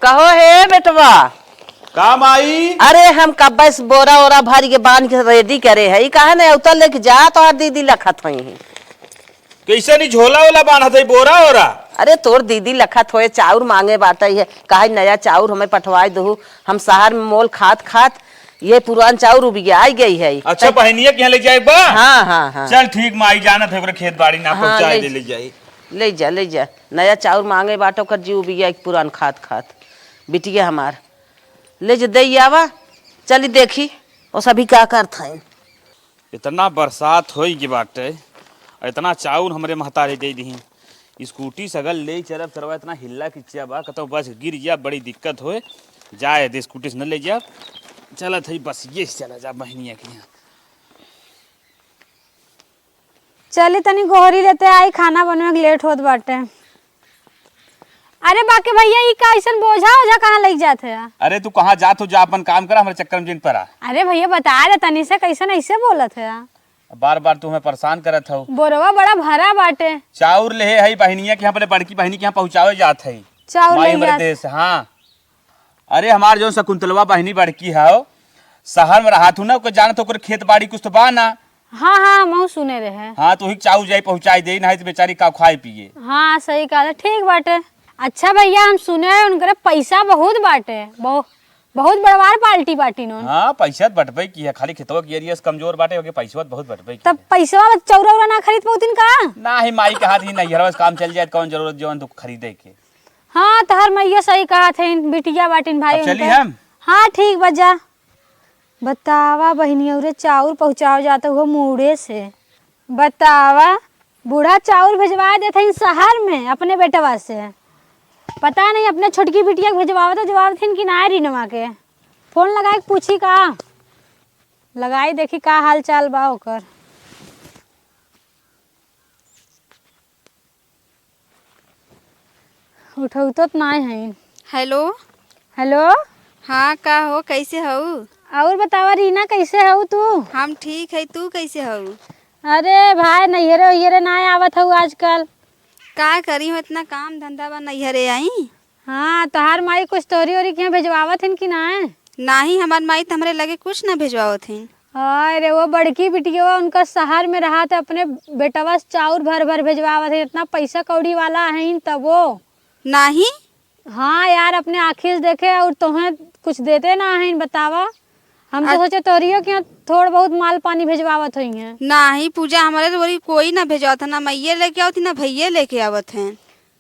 कहो हे बेटवा काम आई। अरे हम कब बस बोरा ओरा भर के बांध के रेडी करे है कहा न उतर लेके जा तो और दीदी लखत हुई है। कैसे नहीं झोला वाला बांधा था बोरा ओरा। अरे तोर दीदी लखत होए चाउर मांगे बाटा है कहा नया चाउर हमें पठवाई दो हम शहर में मोल खात खात ये पुरान चाउर उबिया आई गई है। अच्छा बहनिया के यहाँ ले जाए बा। हाँ हाँ हाँ चल ठीक माई जाना थे खेत बाड़ी ना पहुंचाए दे ले जाए। ले जा नया चाउर मांगे बाटो कर जी उबिया पुरान खात खात बिटिया हमार ले जा दे आवा चली देखी और सभी क्या करता है। इतना बरसात हो बाटे इतना चाउर हमरे महतारे दे दी स्कूटी सगल ले चरब चरवा इतना हिल्ला खिंचा बा कतो बस गिर जा बड़ी दिक्कत होए जाए दे स्कूटी से न ले जा चला थी बस ये चला जा बहनिया के यहाँ। चली तनी गोहरी लेते आई खाना बनवे के लेट होत बाटे। अरे बाकी भैया ये का ऐसन बोझा ओझा कहाँ लग जाते हैं। अरे तू कहाँ जात हो जा अपन काम करा हमारे चक्कर में जिन पर आ। अरे भैया बता रहे तनी से कैसन ऐसे बोलत है। बार बार तू हमें परेशान करत हो। बोरवा बड़ा भरा बाटे चाउर ले है बहनिया के यहाँ पहले बड़की बहनी के यहाँ पहुँचावे जात है चाउर माई ले मरे जात। देश। हाँ अरे हमार जो शकुंतलवा बहनी बड़की है शहर में रहा तू ना जानत हो खेत बाड़ी कुछ तो बा ना। हाँ हाँ मऊ सुने रहे। हाँ तो ही चाउर जाई पहुँचाई दे नहीं तो बेचारी का खाए पिए। हाँ सही कहा ठीक बाटे। अच्छा भैया हम सुने हैं उनके पैसा बहुत बाटे बहुत बड़वार पार्टी बाटी नो। हाँ पैसा बटबे की है खाली खेतवा की एरिया से कमजोर बाटे होके पैसा बहुत बटबे की। तब पैसा चौरा उरा ना खरीद पाउतीन का ना ही माई के हाथ ही नहीं हरवा काम चल जाए कौन जरूरत जवन तो खरीदे के। हाँ तहर मैया सही कहा थे बिटिया बाटिन भाई चली उनके। हम। हाँ ठीक बजा बतावा बहनिया उरे चाउर पहुँचाओ जाता हुआ मुड़े से बतावा बूढ़ा चाउर भिजवा देते हैं शहर में अपने बेटवा से पता नहीं अपने छोटकी बिटिया के भिजवावा तो जवाब थे कि ना रीनवा के फोन लगाए पूछी का लगाई देखी का हाल चाल बा ओकर। उठौ तो नहीं है। हेलो हेलो हाँ का हो कैसे हो। और बतावा रीना कैसे हो तू। हम ठीक है तू कैसे हो। अरे भाई नैहरे वैहरे ना आवत हूँ आजकल का करी हो इतना काम धंधा बा नैहरे आई। हाँ तहार माई कुछ तोरी ओरी के भेजवावत हन कि ना। नाही हमार माई तो हमरे लगे कुछ ना भेजवाओ थे। अरे वो बड़की बिटिया उनका शहर में रहा था अपने बेटवा से चाउर भर भर भेजवावत है इतना पैसा कौड़ी वाला है तब वो नाही। हाँ यार अपने आँखी से देखे और तुम्हें कुछ देते ना है बतावा हम तो सोचे तोरियो के थोड़ा बहुत माल पानी भेजवावत हुई है। नाही पूजा हमारे तो बोली कोई ना भेजवात ना मैये लेके आवत ना भैया लेके आवत हैं।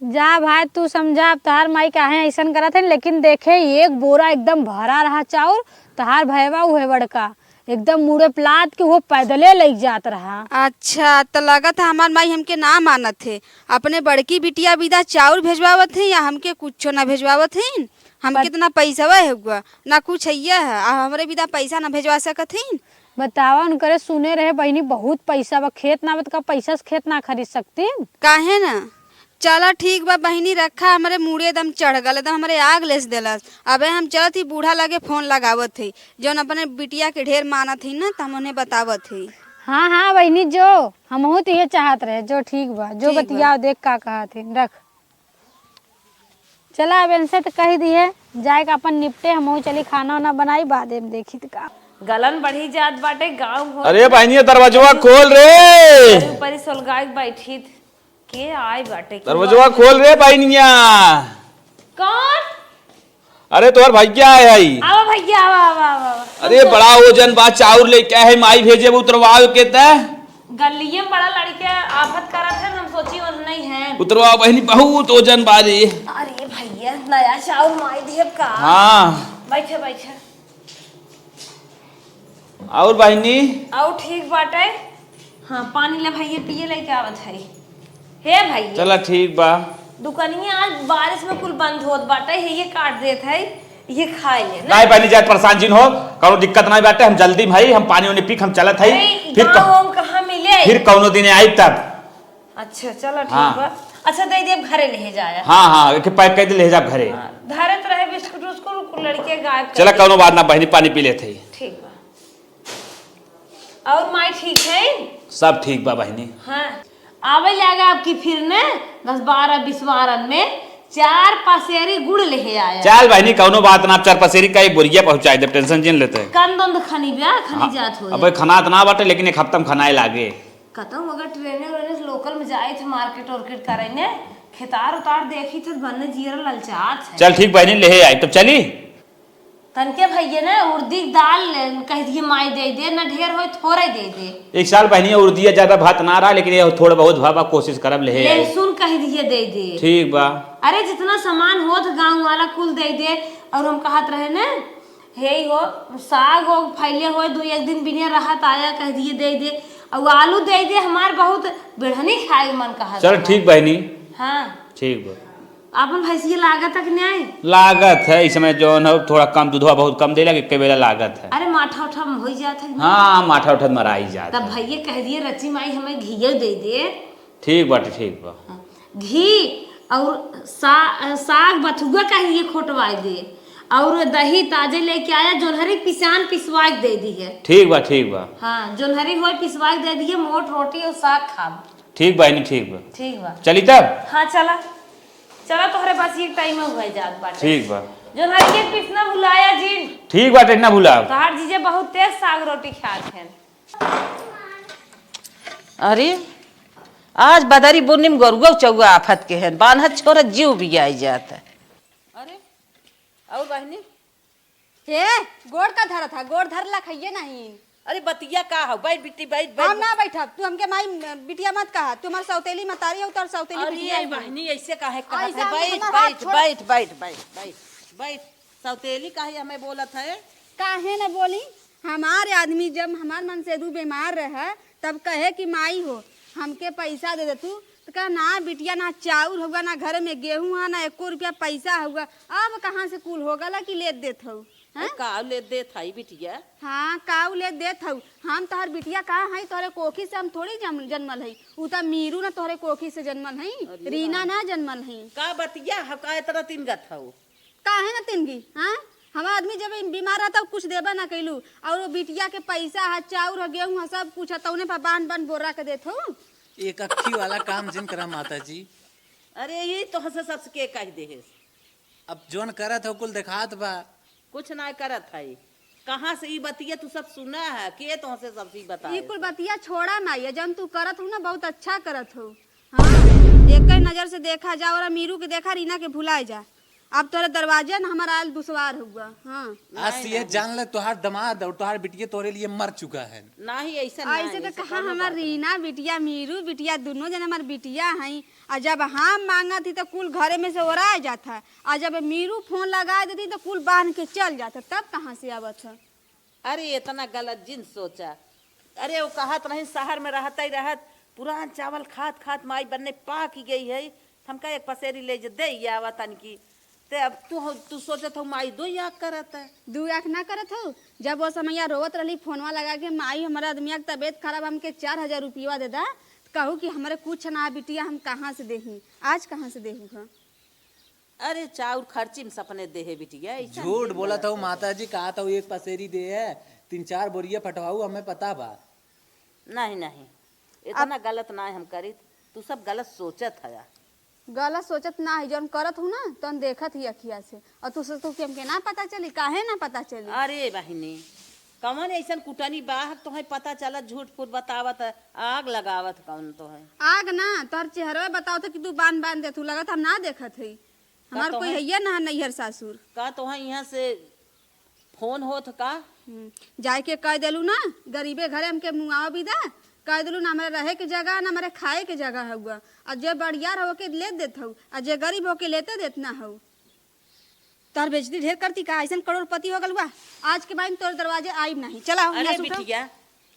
जा भाई तू समझा अब तहार माई काहे ऐसा करत है लेकिन देखे एक बोरा एकदम भरा रहा चाउर तहार भैया हुए बड़का एकदम मुड़े प्लाट के वो पैदले ले जात रहा। अच्छा तो लगत है हमार माई हमके ना मानत थे अपने बड़की बिटिया विदा चाउर भेजवावत है या हमके कुछ ना भेजवावत है। हम कितना पैसा हुआ ना कुछ है हमारे विदा पैसा ना भेजवा सकत है। बतावा उनकरे सुने रहे बहनी बहुत पैसा बा खेत ना बत का पैसा से खेत ना खरीद सकती काहे ना। चला ठीक बा बहिनी रखा हमारे मुड़े दम चढ़ गल एकदम हमारे आग लेस देलस। अबे हम चलत ही बूढ़ा लगे फोन लगावत थे जौन अपने बिटिया के ढेर मानत ही ना तो हम उन्हें बतावत थे। हाँ हाँ बहनी जो हम तो ये चाहत रहे जो ठीक बा जो बतिया देख का कहा थे रख चला अब इनसे तो कह दिए जाए का अपन निपटे हम चली खाना वाना बनाई बाद में देखी तो का गलन बढ़ी जात बाटे गाँव अरे बहनिया दरवाजा खोल रे ऊपर सोलगाई बैठी के आए बाटे दरवाजा खोल रे बहनिया। कौन। अरे तोहर भैया है आवा भैया आवा। अरे बड़ा वजन बा चाउर ले क्या है माई भेजे उतरवाओ के त गलिये में बड़ा लड़के आफत करत है हम सोची और नहीं है उतरवाओ बहनी बहुत वजन बारी। अरे भैया नया चाउर माई देव का। हाँ बैठे बैठे और बहनी और ठीक बाटे। हाँ पानी ले भैया पिए लेके आवत है हे भैया। चला ठीक बा दुकानिया आज बारिश में कुल बंद होत बाटे है ये काट देत है ये खाए ले नहीं बहनी जाए परेशान जिन हो कौनो दिक्कत नहीं बाटे हम जल्दी भाई हम पानी उन्हें पीक हम चलत है फिर कहाँ मिले फिर कौनो दिन आई तब। अच्छा चलो ठीक हाँ। बा। अच्छा दे दे घरे ले जाया। हाँ हाँ एक पैक कर दे ले जा घरे। धरे तो रहे बिस्कुट उसको लड़के गायब चला कौनो बात ना बहनी पानी पी लेते ठीक बा। और माई ठीक है सब ठीक बा बहनी। हाँ आवे जाएगा आपकी फिर ने 10-12 20 वारन में 4 पसेरी गुड़ लेके आया। चल बहनी कौनो बात ना, 4 पसेरी का एक बोरिया पहुंचाई दे, टेंशन जिन लेते हैं। कन दंद खनी ब्या खनी जात हो। अब खाना तो ना बाटे, लेकिन एक हफ्ता में खाना लागे। कतौ अगर ट्रेने व्रेने लोकल में जाए थे मार्केट वार्केट करे ने खेतार उतार देखी थे बनने जीरा ललचात है। चल ठीक बहनी ले आई तो चली। तनके भैया ने उर्दी दाल कह दिए माई दे दे, न ढेर हो थोड़ा दे दे। एक साल बहनी उर्दिया ज्यादा भात ना रहा, लेकिन ये थोड़ा बहुत भावा कोशिश करब ले आई। लहसुन कह दिए दे दे। ठीक बा। अरे जितना सामान होत गांव वाला कुल दे दे। और हम कहत रहे ने हे हो साग हो फैले हो 2-1 दिन बिना रहत आया कह दिए दे दे। और आलू दे दे, हमार बहुत बेढ़नी खाए मन कहा। चल ठीक बहनी। हाँ ठीक बा। अपन भैंसिया लागत तक नहीं लागत है इस समय जो है थोड़ा कम दूधवा बहुत कम देला, कई बेला लागत है। अरे माठा उठा में हो जात है। हाँ माठा उठा मराई जाता। तब भैया कह दिए रची माई हमें घी दे दे। ठीक बाटे ठीक बा। घी और साग बथुआ कह दिए खोटवा दे। और दही ताजे लेके आया, जोनहरी पिसान पिसवा दे दिए। ठीक बा ठीक बा। हाँ जोनहरी हो पिसवा दे दिए, मोट रोटी और साग खाब। ठीक बहनी ठीक बा। ठीक बा चली तब। हाँ चला चला तोहरे पास एक टाइम हुआ जात बाटे। ठीक बा। जोनहरी के पिसना भुलाया जी। ठीक बाटे ना भूला। तोहार जीजे बहुत तेज साग रोटी खात हैं। अरे आज बदरी बुनिम गरुआ चौआ आफत के हैं, बान्हत छोरा जीव भी आई जाता है। अरे और बहनी हे गोड़ का धरा था, गोड़ धर ला खाइए नहीं। अरे बतिया का हो, बैठ बिट्टी बैठ हम ना बैठब, तू हमके माई बिटिया मत कहा, तुम्हार सौतेली मतारी हो तोर सौतेली बिटिया अरे है। बहनी ऐसे काहे कहत ऐसा है, बैठ हमारा हाथ बैठ छोड़। बैठ बैठ बैठ बैठ बैठ सौतेली काहे हमें बोलत है। काहे न बोली, हमारे आदमी जब हमार मन से दू बीमार रहे तब कहे कि माई हो हमके पैसा दे दे तू, तो कहा ना बिटिया ना चाउर होगा ना घर में गेहूं है ना 1 रुपया पैसा होगा। अब कहाँ से कुल होगा कि ले देत हो। का ले दे थाई बिटिया। हाँ काऊ ले देत हऊ, हम तोहर बिटिया कहाँ है, तोहरे कोखी से हम थोड़ी जन्मल है। उ त मीरू ना तोहरे कोखी से जन्मल है, रीना ना जन्मल है। का बतिया हका तरह तीन गत हऊ। काहे ना तिनगी। हाँ हमारा आदमी जब बीमार रहता कुछ देबा ना कैलू, और वो बिटिया के पैसा है चाउर है गेहूं है सब कुछ है, तौने पर बांध बांध बोरा के देत हो। एक अक्खी वाला काम जिन करा माता जी। अरे ये तो हंस सस के कह दे, अब जोन करत हो कुल दिखात बा। कुछ ना करत है। कहाँ से ई बतिया तू सब सुना है, के तो से सब चीज बता। ये कुल बतिया छोड़ा माई, जन तू करत हो ना बहुत अच्छा करत हो। हाँ एक नजर से देखा जा, और मीरू के देखा रीना के भुलाए जा। अब तोरे दरवाजे ना हमारा आल दुश्वार हुआ। हाँ आज से ये जान ले तुहार दमाद और तुहार बिटिया तोरे लिए मर चुका है। ना ही ऐसा ऐसे तो कहा हमार रीना बिटिया मीरू बिटिया दोनों जन हमार बिटिया हैं। और जब हम मांगा थी तो कुल घरे में से ओरा जाता, और जब मीरू फोन लगा देती तो कुल बांध के चल जाता, तब कहाँ से आवत है। अरे इतना गलत जिन सोचा। अरे वो कहत नहीं शहर में रहता ही रहत पुरान चावल खात खात माई बनने पा की गई है, हमका एक पसेरी ले दे आवत की। ते अब तू सोचत हो माई 2 आँख करत है। 2 आँख ना करत हो। जब वो समय रोवत रही फोनवा लगा के माई हमारा आदमी की तबीयत खराब, हमके 4000 रुपया दे दा, कहू कि हमारे कुछ ना बिटिया हम कहाँ से देही, आज कहाँ से देहू। हाँ अरे चाउर खर्ची में सपने दे है बिटिया। झूठ बोला था माता जी, कहा था एक पसेरी दे है, 3-4 बोरिया पटवाऊ, हमें पता बा। नहीं नहीं इतना गलत ना हम करी, तू सब गलत सोचत है। गलत सोचत ना है, जौन करत हूँ ना तौन देखत ही अखिया से, और तू सोचत कि हमके ना पता चली, काहे ना पता चली। अरे बहिनी कौन ऐसा कुटनी बाह तो है पता चला, झूठ फूट बतावत है, आग लगावत कौन तो है। आग ना तोहर चेहरा बताओ तो कि तू बांध बांध दे, तू लगत हम ना देखत है। हमार कोई है ना नैहर सासुर का तो है यहाँ से फोन होत का। जाए के कह देलू ना गरीबे घरे हमके मुआवा भी दा, कह दिलू ना हमारे रहे के जगह ना हमारे खाए के जगह हुआ, और जे बड़ियार हो के ले देत हूँ, और जे गरीब हो के लेते देत ना हो। तोहर बेइज्जती ढेर करती का, ऐसा करोड़पति हो गल बा, आज के बाद तोर दरवाजे आईब नहीं। चला अरे बिटिया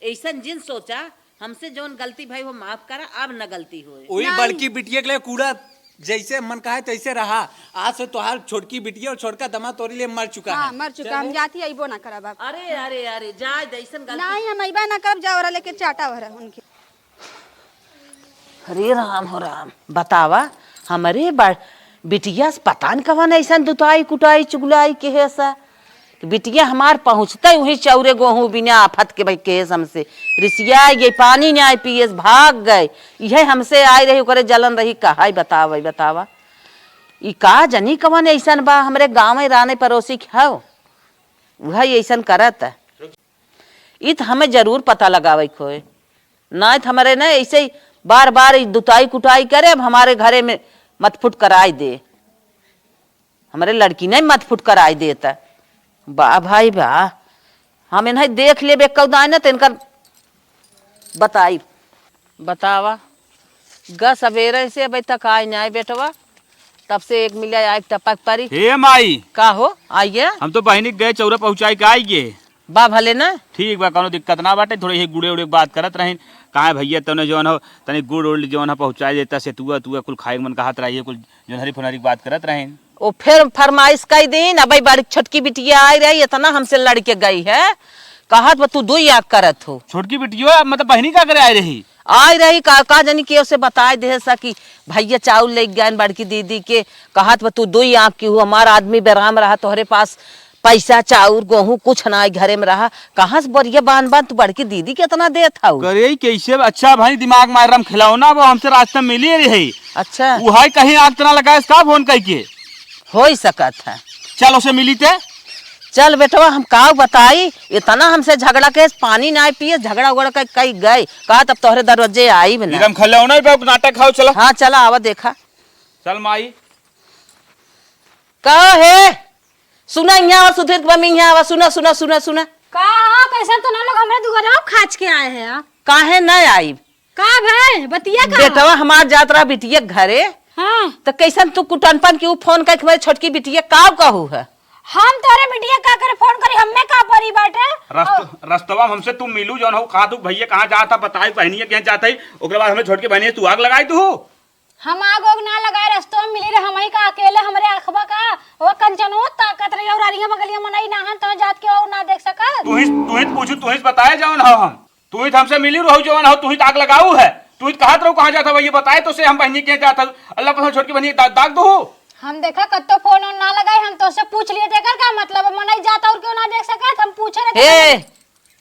ऐसा जिन सोचा, हमसे जोन गलती भाई वो माफ करा, अब न गलती हो। वही बड़की बिटिया के लिए कूड़ा जैसे मन कहा तैसे रहा। आज से तुहार छोटकी बिटिया और छोटका दमा तोरे लिए मर चुका हाँ है। मर चुका, हम जाती अइबो ना करब अब। अरे अरे अरे जा ऐसन गलती नहीं हम अइबा ना करब, जाओ रहा लेके चाटा भरा उनके। हरे राम हो राम। बतावा हमारे बिटिया से पता न कवन ऐसा दुताई कुटाई चुगलाई के है सा, बिटिया हमार पहुँचते वही चौरे गेहूँ बिना आफत के भाई केस हमसे रिसिया गई, पानी नहीं आए पिए भाग गए, यह हमसे आए रही करे जलन रही कहा। बतावा बतावा ई का जनी कवन ऐसन बा हमरे गाँव में राने पड़ोसी खाओ वह ऐसन करत है। ई तो हमें जरूर पता लगावे खोए ना तो हमारे न ऐसे ही बार बार दुताई कुटाई करे अब हमारे घरे में मतफुट कराई दे। हमारे लड़की नहीं मतफुट कराई देता बा भाई बा हम इन्हें देख ले कौदा न तो इनका बताई बतावा ग सवेरे से अभी तक आए नहीं बेटवा तब से एक मिला आए टपक परी हे माई का हो आइए हम तो बहिनी गए चौरा पहुँचाई के आइए। बा भले ना ठीक बा कोनो दिक्कत ना बाटे थोड़ी गुड़े उड़े बात करत रही कहाँ भैया तने जौन हो तनी गुड़ उड़ जौन हो पहुँचा देता से तुआ तुआ कुल खाए मन कहत रही कुल जौन हरी फुनहरी बात करत रही। ओ फिर फरमाइश कई दिन अब बड़ी छोटकी बिटिया आई रही इतना हमसे लड़के गई है कहत तू दो याद करत हो। छोटकी बिटियो मतलब बहिनी का करे आई रही आई रही का जनी के उसे बताए दे सकी भैया चाउल ले गए बड़की दीदी के कहत तू दो आँख की हो हमारा आदमी बेराम रहा तोहरे पास पैसा चाउर गेहूं कुछ ना घरे में रहा कहाँ से बरिया बांध बांध तू बड़की दीदी के इतना देत हूँ करे कैसे अच्छा भाई दिमाग मार रहा खिलौना वो हमसे रास्ता मिली रही। अच्छा वो है कहीं आग तना लगाए इसका फोन कह के हो ही सकत है। चल उसे मिली थे चल बेटवा हम का बताई इतना हमसे झगड़ा के पानी ना पिए झगड़ा उगड़ा कहीं गए कहा तब तोहरे दरवाजे आई भी ना खिलौना नाटक खाओ चलो। हाँ चला आवा देखा चल माई कहा है सुना यहाँ सुधीर मम्मी यहाँ सुना सुना सुना सुना का हाँ कैसे तो ना लोग हमारे दुकान खाच के आए हैं काहे न आई का भाई बतिया का बेटवा हमार जात रहा बिटिया घरे हाँ तो कैसन तू कुटनपन की फोन करके मेरी छोटकी बिटिया का कहू है हम तोरे बिटिया का करे फोन करी हमें का परी बाटे रस्तवा हमसे तुम मिलू जौन हो कहा तू भैया कहाँ जाता बताई बहनिया कहाँ जाता है ओकरे बाद हमें छोड़ के बहनिया तू आग लगाई तू हम आग ओग ना लगाए रस्तों में मिली रहे हम ही का अकेले हमरे आखबा का वो कंचनो ताकत रही और आरिया बगलिया मनई ना तो जात के और ना देख सकत तू ही पूछू तू ही बताए जौन हो हम तू ही हमसे मिली रहू जौन हो तू ही आग लगाऊ है तू ही कहा रहो कहाँ जाता भैया बताए तो से हम बहनी के जाता अल्लाह पर छोड़ के बहनी दाग दो हम देखा कत्तो फोन ना लगाए हम तो से पूछ लिए देकर का मतलब मनई जाता और क्यों ना देख सकत हम पूछे हे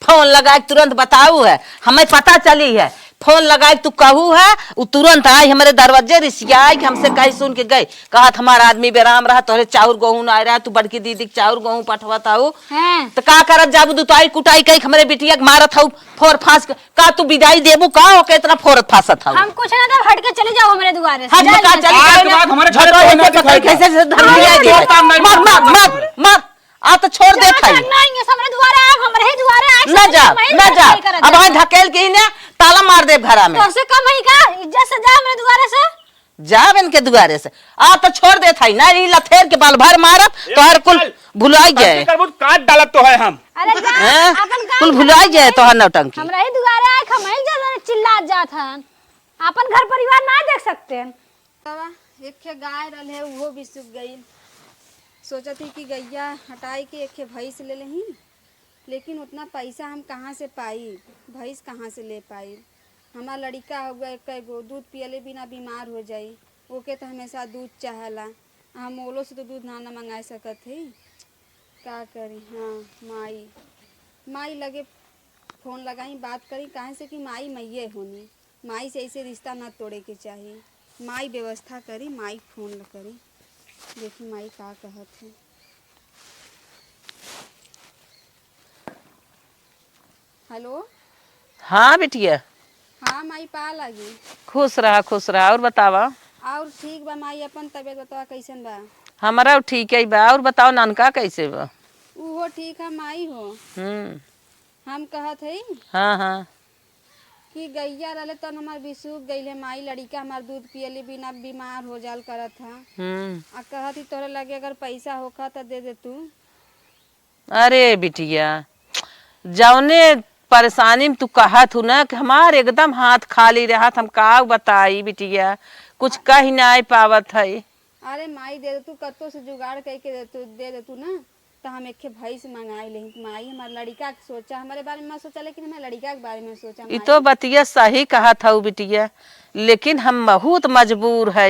फोन लगाए तुरंत बताऊ है हमें पता चली है फोन लगाए तू कहू है वो तुरंत आई हमारे दरवाजे रिसिया आई हमसे कही सुन के गए कहा हमारा आदमी बेराम रहा तोहरे चाउर गेहूं ना आ रहा तू बड़की दीदी के चाउर गेहूं पठवाता हूँ तो का करत जाबू दुताई कुटाई कही हमारे बिटिया के मारत हूँ फोर फांस का तू विदाई देबू का हो के इतना फोरत फांसत हूँ हम कुछ ना तब हट के चले जाओ हमारे दुआरे से हट का चली मार मार मार मार आ तो छोड़ दे खाई हमारे दुआरे आ हमारे ही दुआरे आ ना जा ना जा अब वहां धकेल के ने ताला मार दे घरा में तो से कम है का इज्जत से जा हमारे दुआरे से जाब इनके दुआरे से आ तो छोड़ दे थाई ना ई लथेर के बाल भर मारत तो हर कुल भुलाई गए काट डालत तो है हम अरे जा हैं? अपन का कुल भुलाई गए तो हर नौटंकी हमरा ही दुआरे आए खमई जा चिल्ला जात हन अपन घर परिवार ना देख सकते हैं तवा एक खे गाय रहे वो भी सूख गई सोचा थी कि गैया हटाई के एक खे भैंस ले लेही लेकिन उतना पैसा हम कहाँ से पाई भैंस कहाँ से ले पाई हमारा लड़का हो गया एक गो दूध पियले बिना बीमार हो जाई ओके तो हमेशा दूध चाहला हम ओलो से तो दूध ना मंगा सकत है का करी। हाँ माई लगे फ़ोन लगाई बात करी काहे से कि माई मैये होनी माई से ऐसे रिश्ता ना तोड़े के चाहिए माई व्यवस्था करी माई फ़ोन करी देखी माई का कहत है। हेलो हाँ बिटिया हाँ माई पा लगी खुश रहा और बतावा और ठीक बा माई अपन तबीयत बतावा कैसन बा हमारा ठीक है बा और बताओ नानका कैसे बा वो ठीक है माई हो हम कहत है हाँ हाँ कि गैया रहे तो हमार बिसूख गई है माई लड़का हमार दूध पियले बिना बीमार हो जाल करत है आ कहत ही तोरे लगे अगर पैसा होखा तो दे दे तू। अरे बिटिया जौने परेशानी में तू कहत हूँ ना कि हमार एकदम हाथ खाली रहा हम का बताई बिटिया कुछ कह नहीं पावत है। अरे माई दे दे तू कत्तो से जुगाड़ करके दे दे तू ना तो हम एक भैंस मंगाई ले माई हमारे लड़का के सोचा हमारे बारे में सोचा लेकिन हमारे लड़का के बारे में सोचा। ये तो बतिया सही कहा था बिटिया लेकिन हम बहुत मजबूर है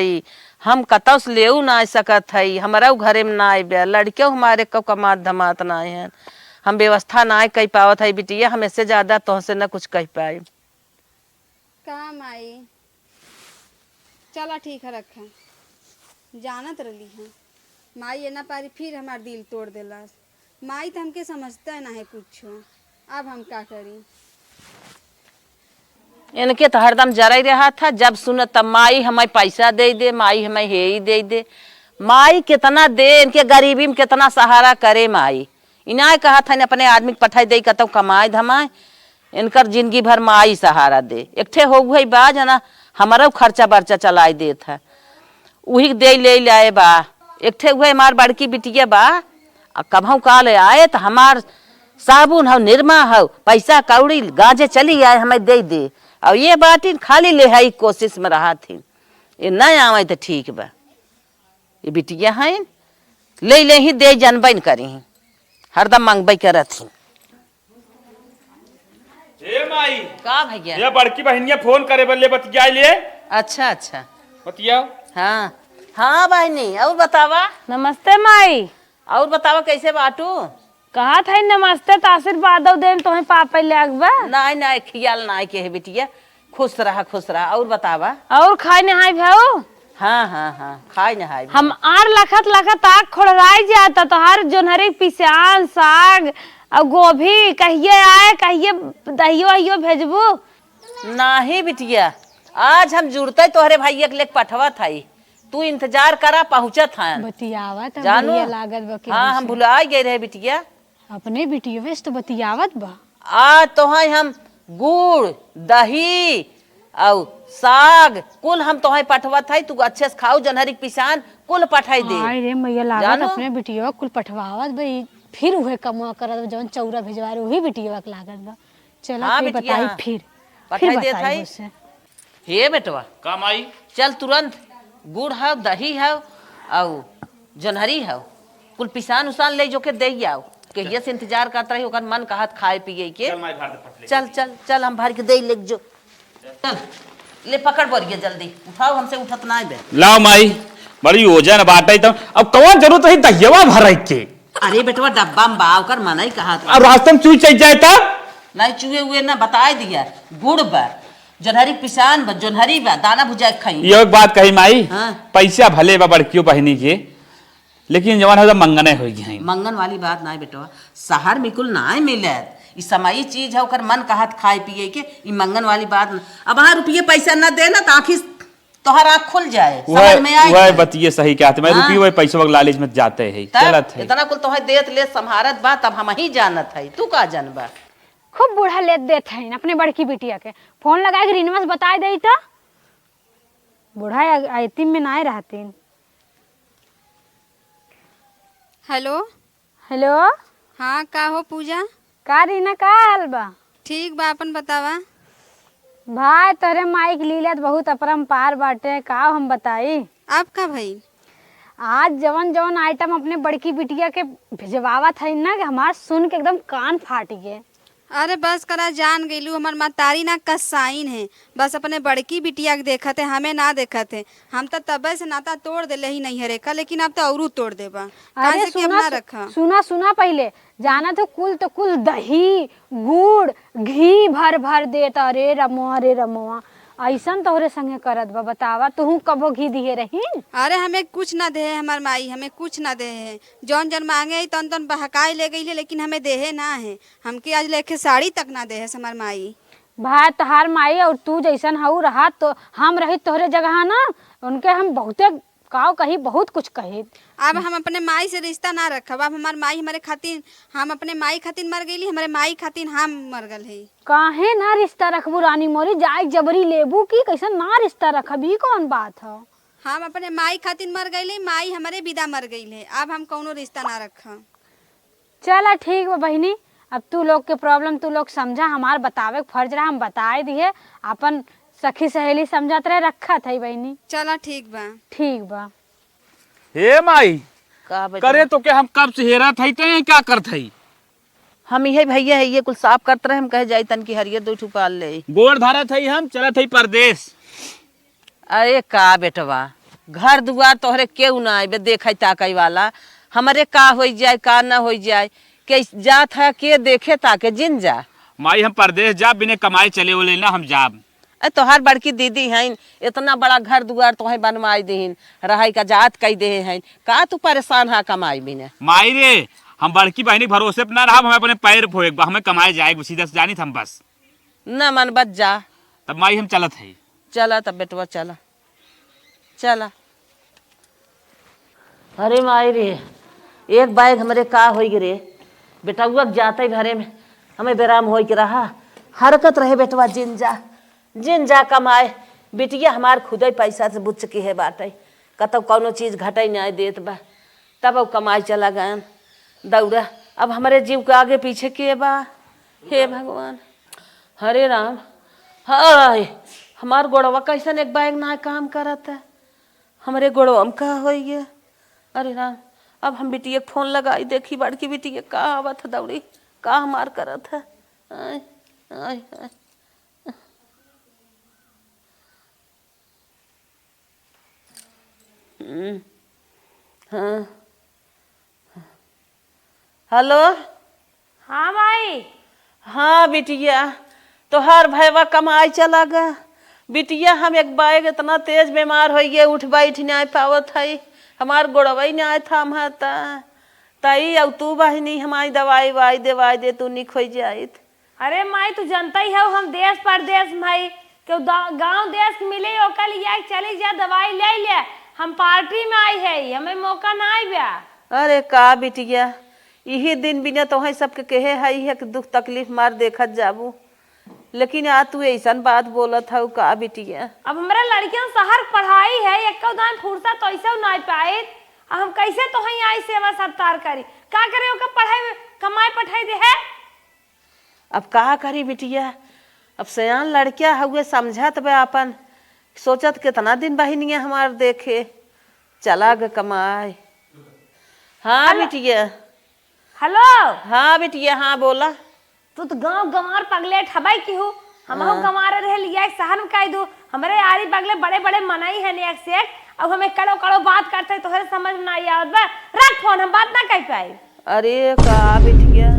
हम कतौ से ले ना सकत है हमारा घरे में ना आए लड़के हमारे कब कमात धमात ना है हम व्यवस्था ना कह पावत है बिटिया हम इससे ज्यादा तुहसे न कुछ कह पाए का माई चला ठीक है रखा जानत रही है माई एना पारी फिर हमार दिल तोड़ देलस। माई तो हमके समझता ना है कुछ। अब हम का करी? इनके तो हरदम जरा ही रहा था, जब सुन तब माई हमें पैसा दे दे, माई हमें हे ही दे दे। माई कितना दे, इनके गरीबी में कितना सहारा करे माई। इन्हें कहा था अपने आदमी के पठाई दे कतौ कमाए धमाए, इनकर जिंदगी भर माई सहारा दे। एक ठे हो गई बा जना हमारा खर्चा बर्चा चलाए दे था, वही दे ले लाए बा। एक ठे हुए हमार बड़की बिटिया बा, कभू काल आए तो हमार साबुन हो निरमा हो पैसा कौड़ी गाजे चली आए हमें दे दे। और ये बाटी खाली ले है कोशिश में रहा थी, ये न आवे तो ठीक बा। ये बिटिया है ले ही दे जनबन करी, हरदम मांगबे करत ही। ए माई का भैया? ये बड़की बहनिया फोन करे बल्ले बतिया लिए। अच्छा अच्छा, बतिया। हाँ हाँ बहनी, और बतावा। नमस्ते माई। और बतावा कैसे बाटू? कहा था नमस्ते तो आशीर्वाद दे तुम्हें पापा ले आगबा। नहीं नहीं खियाल ना के है बिटिया, खुश रहा खुश रहा। और बतावा। और खाए नहाए भाऊ? हाँ हाँ हाँ, खाए नहाए भी। हम आर लखत लखत आग खोड़ाई जाता तो हर जोनहरी पिसान साग और गोभी कहिए आए, कहिए दहियो अहियो भेजबू। नहीं बिटिया, आज हम जुड़ते तोहरे भैया के लेके पठवा थाई, तू इंतजार करा पहुंचत है। बतियावत है जानू? बढ़िया लागत बा के हाँ हम भुला गए रहे बिटिया। अपने बिटिया से तो बतियावत बा। आज तो हम गुड़ दही और साग कुल हम तोहे पठवा थाई, तू अच्छे से खाऊ, जनहरी पिसान कुल पठाई दे। हाय रे मैया लागत जानू? अपने बिटिया कुल पठवावत बा, फिर उहे कमुआ करत जौन चौरा भेजवा रहे वही बिटिया के लागत बा। चलो हाँ फिर बिटिया, बताई हाँ। फिर पठाई दे बताई थाई। उससे। हे बेटवा का माई? चल तुरंत गुड़ है दही है और जनहरी है कुल पिसान उसान ले जो के दे आओ, के ये से इंतजार करता रही ओकर मन कहत खाए पिए के। चल माई भार दे पटले। चल चल चल हम भर के दे ले जो। चल ले पकड़ बोरिए जल्दी, उठाओ हमसे उठत ना बे। लाओ माई, बड़ी ओजन बाटे तो अब कौन जरूरत है दहियावा भराई के। अरे बेटवा डब्बा में बाव कर मना ही कहा था। अब रास्ते में चूई चल जाए तब नहीं चूहे हुए ना बताए दिया, गुड़ बा जनहरी पिसान बा जनहरी बा दाना भुजा के खाई। ये एक बात कही माई, हाँ। पैसा भले बा बड़कियों बहनी के, लेकिन जवान है मंगने हो गई हैं। मंगन वाली बात ना बेटवा, शहर में कुल ना मिले, ई समाई चीज है, ओकर मन कहत खाए पिए के, ई मंगन वाली बात न। अब हाँ रुपये पैसा न देना तो आखिर तोहर आँख खुल जाए, समझ में वह आए। बतिये सही कहते, मैं हाँ। रुपये वही पैसों के लालच में जाते हैं चलत है। इतना कुल तोहर देत ले संभारत बा, तब हम ही जानत है, तू का जानबा। खूब बूढ़ा लेत देत है अपने बड़की बिटिया के, फोन लगा के रिनवा से बताए दई तो बूढ़ा आयती में ना रहतीन। हेलो। हेलो, हाँ का हो पूजा? का रीना का हाल बा? ठीक बा, अपन बतावा। भाई तोरे माई के लीला तो बहुत अपरम्पार बाटे, का हम बताई। आप का भाई? आज जवन जवन आइटम अपने बड़की बिटिया के भिजवावा था ना कि हमार सुन के एकदम कान फाट गए। अरे बस करा, जान गईलू हमार मातारी ना कसाइन है, बस अपने बड़की बिटिया के देखत है, हमें ना देखत है। हम तो तबे से नाता तोड़ देले ही नहीं है रेखा, लेकिन अब तो औरू तोड़ देबा। अरे से कि अब ना रखा। सुना सुना पहले जाना तो कुल दही गुड़ घी भर भर देता। अरे रमुआ ऐसन तोहरे संगे करत बा, बतावा तू कबो घी दिए रही? अरे हमें कुछ ना दे है हमार माई, हमें कुछ ना दे है। जौन जन मांगे तन तन बहकाई ले गई है, लेकिन हमें देहे ना है। हमके आज लेके साड़ी तक ना दे है हमार माई। भाई तहार माई और तू जैसन हऊ रहा तो हम रही तोहरे जगह ना, उनके हम बहुते काव कही बहुत कुछ कही। अब हम अपने माई से रिश्ता ना रखब। अब हमार माई हमारे खातिर, हम अपने माई खातिर मर गईली, हमारे माई खातिर हम मर गल है। काहे ना रिश्ता रखबू रानी मोरी, जाय जबरी लेबू की कैसे ना रिश्ता रखब, ई कौन बात है? हम अपने माई खातिर मर गईली, माई हमारे विदा मर गई है। अब हम कौनो रिश्ता ना रखब। चला ठीक बा बहिनी, अब तू लोग के प्रॉब्लम तू लोग समझा, हमार बतावे के फर्ज रहा, हम बताए दिए। अपन सखी सहेली समझत रहे रखा था बहनी। चला ठीक बा। ठीक बा। हे माई का बेटा? करे तो क्या हम कब से हेरा थई ते क्या करत हई? हम यही भैया है ये कुल साफ करते रहे, हम कहे जाई तन की हरियर दो ठुपाल ले। गोड़ धारा थई हम चलत हई परदेश। अरे का बेटवा, घर दुआर तोहरे केहू ना आए देखै ताकै वाला, हमारे का हो जाए का ना हो जाए, के जात है के देखे ताके जिन जा। माई हम परदेश जा बिने कमाए चले बोले ना हम जाब। तोहार बड़की दीदी हैं, इतना बड़ा घर दुआर तोहें बनवाई दीन, रहाई का जात कई दे हैं, का तू परेशान है कमाई बिना? माई रे हम बड़की बहनी के भरोसे पे ना रहा, हमें अपने पैर पे एक बार हमें कमाए जाए सीधा से जानी हम बस। न मन बच जा। तब माई हम चलत है। चला तब बेटवा चला चला। अरे माई रे एक बैग हमारे का हो रे बेटवा जाते घरे में हमें बेराम हो के रहा, हरकत रहे बेटवा जिन जा कमाए। बिटिया हमार खुद ही पैसा से बुझ के है बाटे, कतौ कौनो चीज घटे नहीं देत बा, तब अब कमाई चला गया दौड़ा। अब हमारे जीव के आगे पीछे के बा, हे भगवान हरे राम। हाय हमार गोड़वा कैसन एक बैग ना काम करत है, हमारे गोड़वा में का हो गया? अरे राम अब हम बिटिया फोन लगाई देखी बड़की बिटिया का आवत है दौड़ी, का हमार करत है। आय आय आय हाँ हेलो। हाँ माई। हाँ बिटिया तोहार भैया कमाई चला गया। बिटिया हम एक बैग इतना तेज बीमार हो गए, उठ बैठ नहीं पावत है, हमार गोड़वई नहीं थाम तई अब तू बहनी हमारी दवाई वाई देवाई दे तू निक हो जाइत। अरे माई तू जनता ही है हम देश परदेश भाई क्यों गांव देश मिले ओकर लिए चली जा दवाई ले ले, हम पार्टी में आई है हमें मौका ना आई बा। अरे का बिटिया यही दिन बिना तोहें सबके कहे है कि दुख तकलीफ मार देखत जाबू, लेकिन आ तू ऐसा बात बोलत है का बिटिया? अब हमारा लड़कियों शहर पढ़ाई है एक दान फुर्सत तो ऐसा नहीं पाए, हम कैसे तो ही आई सेवा सत्कार करी का करे ओका पढ़ाई कमाई पठाई दे है। अब का करी बिटिया, अब सयान लड़किया हुए समझत बे अपन, सोचत कितना दिन बहनिया हमार देखे चला ग कमाए। हाँ बिटिया। हेलो। हाँ बिटिया हाँ बोला। तू तो गांव गंवार पगले ठबाई की हो, हम गंवार रह लिया शहर में कह दो हमारे आरी बगले बड़े बड़े मनाई है ने एक से एक, अब हमें कड़ो कड़ो बात करते तो हरे समझ में नहीं आवत बा, रख फोन हम बात ना कह पाए। अरे का बिटिया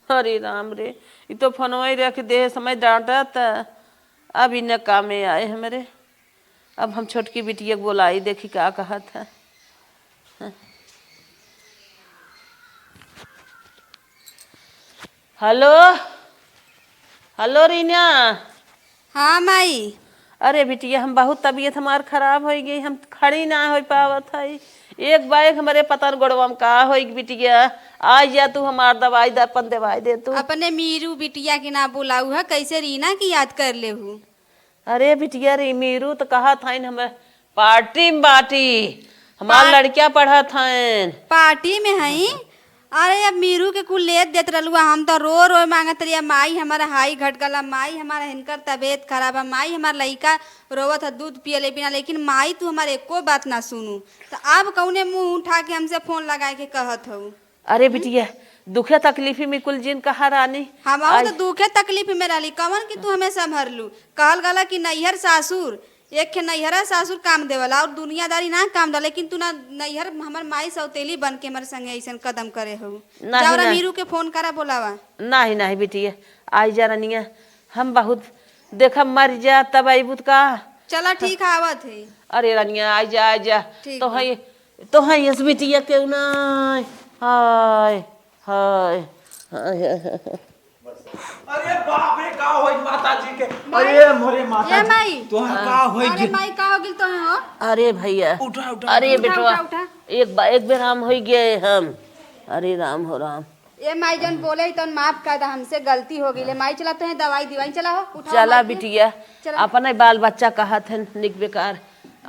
हरे राम रे ये तो फोनवा रख दे समय डांटत, अब इन कामे आए हमारे। अब हम छोटकी बिटिया को बोलाई देखी क्या कहा था। Hello hello Reena. हाँ माई। अरे बिटिया हम बहुत तबीयत हमार खराब हो गई, हम खड़ी ना हो पावत है, एक बैग हमारे पतन गोड़वा में का हो बिटिया, आ जा तू हमार दवाई अपन दवाई दे तू। अपने मीरू बिटिया के ना बुलाऊ है, कैसे रीना की याद कर ले हूँ? अरे बिटिया रे मीरू तो कहा था हमें पार्टी में बाटी, हमार लड़किया पढ़ा था पार्टी में है। अरे अब मीरू के कुल लेत देत रलुआ, हम तो रो रो मांगत रहिया माई हमारा हाई घट गला, माई हमारा हिनकर तबीयत खराब है, माई हमारा लड़का रोवत है दूध पिए ले बिना, लेकिन माई तू हमारे एको बात ना सुनू, तो अब कौने मुंह उठा के हमसे फोन लगा के कहत हो? अरे बिटिया दुखे तकलीफी में कुल जिन कहा रानी, हम तो दुखे तकलीफ में रही कवन कि तू हमें संभर लू। कहल गला कि नैहर सासुर एक के नैहरा सासुर काम देवला और दुनियादारी ना काम दे, लेकिन तू ना नैहर हमर माई सौतेली बन के हमारे संगे ऐसा कदम करे हो। जावरा मीरू के फोन करा बोलावा। नहीं नहीं बिटिया आई जा रनिया, हम बहुत देखा मर जा तब आईबुत का। चला ठीक है आवत है। अरे रनिया आई जा तो है इस बिटिया क्यों ना। हाय हाय अरे बाप रे का होई माता जी के, अरे मोरे माता जी माई तो का होई अरे माई का हो गिल तो हो? अरे भैया उठा उठा अरे बेटवा उठा। एक बेर हम हो गए हम। अरे राम हो राम। ये माई जन बोले तो माफ कर दा, हमसे गलती हो गई ले माई। चला तो है दवाई दिवाई चला हो उठाओ चला माई के। बिटिया अपने बाल बच्चा कहा थे निक बेकार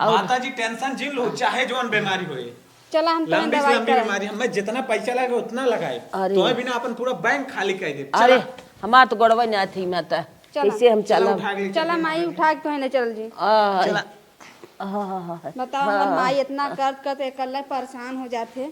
माता जी टेंशन झील लो चाहे जोन बीमारी होए, चला हम तुम्हें लंबी से दवाई लंबी कराएं। बीमारी हमें जितना पैसा लगे उतना लगाए, अरे। तो बिना अपन पूरा बैंक खाली कर दे। अरे हमार तो गड़बड़ ना थी माता, कैसे हम चला उठा के चला माई उठा के तो है ना चल जी। चला। बताओ हमार माई इतना कर इकल्ला परेशान हो जाते।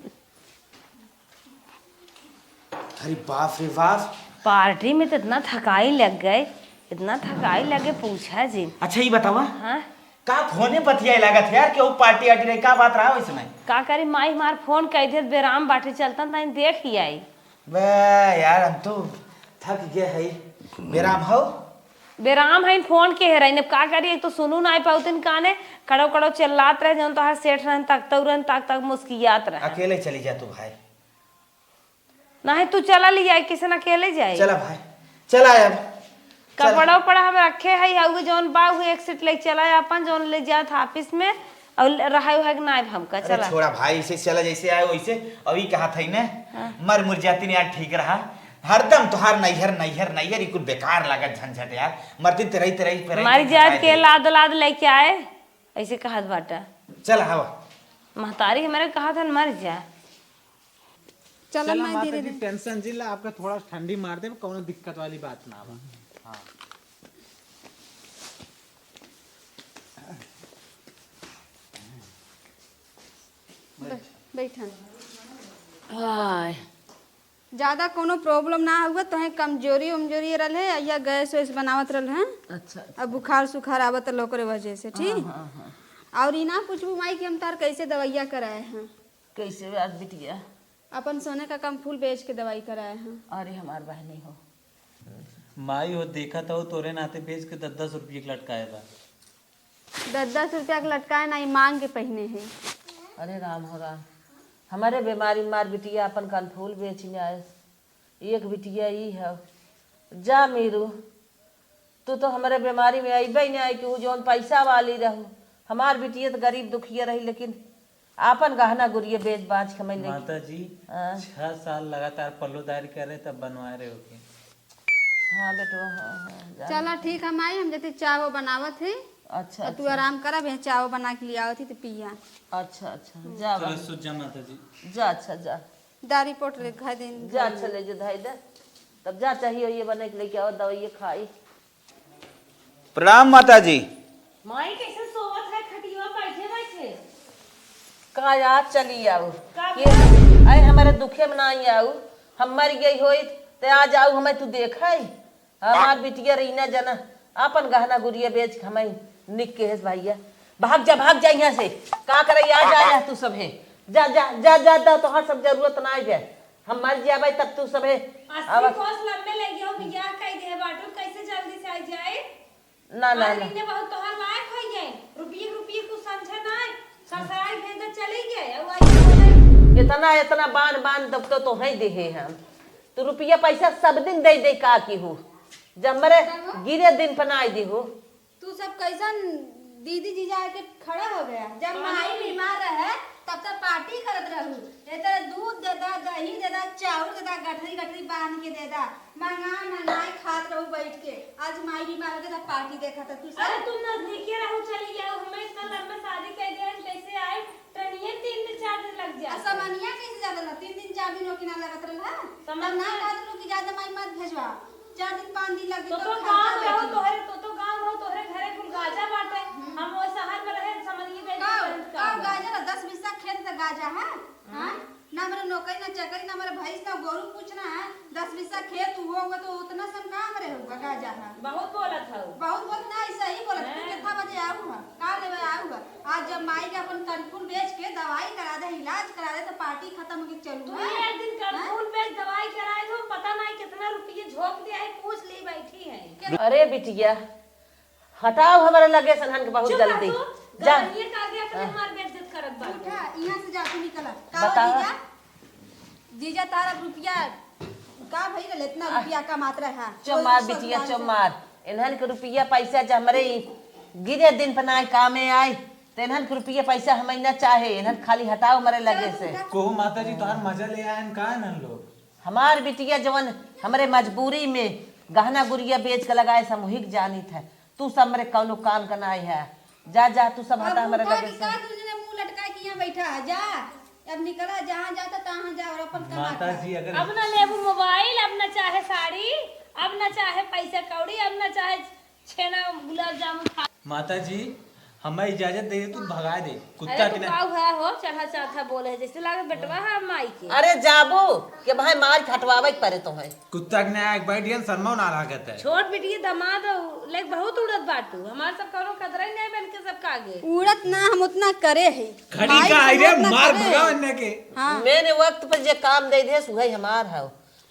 अरे बाप रे बाप। पार्टी में तो इतना थकाई लग गए, इतना थकाई लगे पूछा जी। अच्छा ये बतावा हाँ का फोने बतिया लागत यार, केहू पार्टी आर्टी रही का बात रहा वैसे नहीं? का करी माई हमार फोन कह दे बेराम बाटे चलता नहीं देख ही आई। बे यार हम तो थक गए है। बेराम हो बेराम है फोन के है रही का करी एक तो सुनू ना पाउतिन काने कड़ो कड़ो चिल्लात रहे जौन तोहार सेठ रहन तक मुस्कियात रहे। अकेले चली जा तू भाई। नहीं तू चला ली जाए किसी न अकेले जाए। चला भाई चला अब। कपड़ा उपड़ा हम रखे है हउए जौन बा हुए एक सीट ले चला अपन जौन ले जात ऑफिस में और रहा है कि नाइब हमका अरे चला। छोड़ा भाई इसे चला जैसे आए वैसे। अभी कहा था ने मर मुरजाती ने यार ठीक रहा हरदम तुहार नैहर इकुल बेकार लागत झंझट यार। मरती तेरही पे हमारी जात के लाद लेके आए ऐसे कहत बाटा। चल हवा महतारी हमारे कहा था मर जा। चलो चला मैं माता धीरे जी टेंशन जिला आपका थोड़ा ठंडी मार दे कोनो दिक्कत वाली बात ना बा। हाँ बैठन हाय ज्यादा कोनो प्रॉब्लम ना हुआ तो कमजोरी उमजोरी रहे या गैस वैस बनावत रहे हैं। अच्छा अब बुखार सुखार आवत लोकरे वजह से ठीक। और ई ना पूछबू माई कि हम तार कैसे दवाइया कराए हैं। कैसे आज बिटिया? अपन सोने का कम फूल बेच के दवाई कराए हैं। अरे हमार बहनी हो माई हो देखा था तोरे नाते बेच के 10-10 रुपये के लटकाए बा। 10-10 रुपया के लटकाए ना मांग के पहने हैं। अरे राम हो राम हमारे बीमारी मार बिटिया अपन कन फूल बेचने आए। एक बिटिया ई है जा मीरू तू तो हमारे बीमारी में अबे नहीं आई कि वो जौन पैसा वाली रहू। हमार बिटिया तो गरीब दुखिया रही लेकिन आपन गहना गुड़िया बेच बाँच कमाई ले। माता जी 6 साल लगातार पल्लोदारी करे तब बनवाए रहे होके। हाँ बेटो हाँ चला ठीक है माई हम जैसे चावो बनावत है। अच्छा तू आराम करा मैं चावो बना के लिया थी तो पिया। अच्छा जा चलो सो जा माता जी जा। अच्छा जा दारी पोट ले खा दें जा अच्छा ले जो धाई दे तब जा चाहिए ये बने के लेके आओ दवाई खाई। प्रणाम माता जी। माई कैसे सोवत है खटिया बैठे का याद चली आओ ये अरे हमारे दुखे में ना आई आओ। हम मर गई होई ते आज आओ हमें तू देखा हमार बिटिया रहीना जना अपन गहना गुड़िया बेच हमें निक के है भैया। भाग जा यहाँ से का करे आ जा तू सब है जा जा जा जा जा तो हर सब जरूरत ना है। हम मर जाए तब तू सब है लंबे लगे हो बियाह कई दे बाटू कैसे जल्दी से आ जाए। ना ना आज इन्हें बहुत तोहर लायक हो जाए रुपये कुछ समझे ना ससुराल भेज दे चली गए और आज बोले इतना बान तब तो है दे हम तो रुपया पैसा सब दिन दे का की हो जब मरे गिरे दिन पनाई दी हो। तू सब कैसन दीदी जीजा के खड़ा हो गया। जब माई बीमार रहे तब तक पार्टी करत रहू। इधर दूध देदा दही देदा चावल देदा गठरी बांध के देदा मंगाई खात रहू बैठ के। आज माई बीमार हो गया तब पार्टी देखा था तू अरे सब। तुम नजदीकी रहो चली जाओ हमें इतना लंबा शादी कर दिया कैसे आए ट्रेनिए 3 दिन 4 दिन लग जाए। समनिया कैसे ज्यादा ना 3 दिन 4 दिन की ना लगत रहा। तब ना बात लो कि ज्यादा माई मत भेजवा 4 दिन 5 दिन लग तो गांव रहो तोहरे घरे कुल गाजा बाटे हम वो शहर में रहे समझिए का गाजर 10-20 खेत से गाजा है। हां ना मेरे नौकरी ना चाकरी ना मेरे भैंस ना गोरू पूछना है 10-20 खेत होगा तो उतना सब काम रे होगा गाजा है। बहुत बोलत है बहुत ना ऐसा ही बोलत तू कितना बजे आऊंगा का लेवे आऊंगा। आज जब माई के अपन कनफूल बेच के दवाई करा दे इलाज करा दे तो पार्टी खत्म हो के चलू तू एक दिन कनफूल पे दवाई कराए तो पता नहीं कितना रुपये झोंक दिया है पूछ ली बैठी है। अरे बिटिया हटाओ हमारे लगे सनहन के बहुत जल्दी जा। ये का आगे अपने मार बेइज्जत करत बा उठा यहां से जा तू निकल बताओ। का जीजा तारा रुपया का भई रे इतना रुपया का मात्रा है। चमार बिटिया चमार इन्हन के रुपया पैसा जा हमरे गिरे दिन पनाए कामे आए तो इन्हन के रुपया पैसा हमें ना चाहे। इन्हन खाली हटाओ हमारे लगे से। को माता जी तोहार मजा ले आयन का न लोग। हमार बिटिया जवन हमरे मजबूरी में गहना गुड़िया बेच के लगाए सामूहिक जानी था तू सब मेरे कौनो काम करना है। जा तू सब हटा हमारे लगे से। का तुझने मुंह लटका के यहां बैठा है जा अब निकला जहां जाता तहां जा और अपन कमा माता जी अगर अब ना लेबू मोबाइल अब ना चाहे साड़ी अब ना चाहे पैसा कौड़ी अब ना चाहे छेना गुलाब जामुन खा। माता जी हमें इजाजत दे तू भगा दे कुत्ता अरे के तू ना। काऊ है हो चढ़ा चाथा बोले है जैसे लागे बेटवा है माई के। अरे जाबू के भाई मार खटवावे के पड़े तो है कुत्ता के ना एक बैठ शर्मा ना लागत है। छोट बिटिया दामाद लेक बहुत उड़त बाटू हमार सब करो कदर नहीं बन के सब कागे उड़त ना हम उतना करे है खड़ी का आई रे मार भगा अन्य के। मैंने वक्त पर जे काम दे दे सुहई हमार है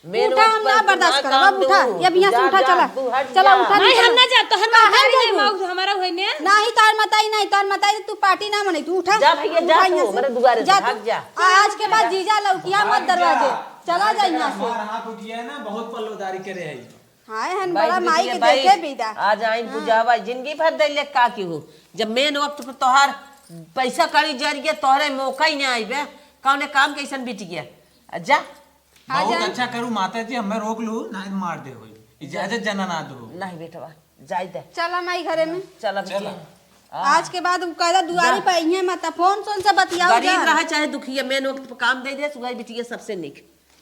मेन उठा, हम वक्त ना पर बर्दाश्त ना करब, काम अब उठा, दू। ये अब यहाँ से जा, उठा, जा, चला। तू हट चला, जा। उठा। नहीं हम ना जा तोहर कहाँ माता नहीं जाबू? मौत हमारा होई ने नहीं तार मताई नहीं, तार मताई तू पार्टी ना मने, तू उठा। जा भैया, जा उठा तू, यहाँ से। मेरे दुआरे से जा भाग तू। जा। आज के बाद जीजा लौकिया मत दरवाजे, चला जा यहाँ से। हमार हाथ उठिया है ना, बहुत पल्लोदारी करे है। हाय हन भाई बड़ा माई बिटिया, के भाई, देखे बिदा। आज आइन बुझावा जिंदगी भर दैले का की हो जब मेन वक्त पर तोहार पैसा कड़ी जरिए तोहरे मौका ही नहीं आईबे कौने काम कैसन बीत गया जा बहुत अच्छा करू माता जी, हमें रोक लू ना मार दे होई, इजाजत जना ना दो। नहीं बेटवा जाई दे चला माई घरे में। चल अब आज के बाद कहदा दुआरी पे अइहे मत, फोन सोन से बतियाओ जा। गरीब रहे चाहे दुखिया मेन वक्त पर काम दे दे सुगाई बिटिया सबसे निक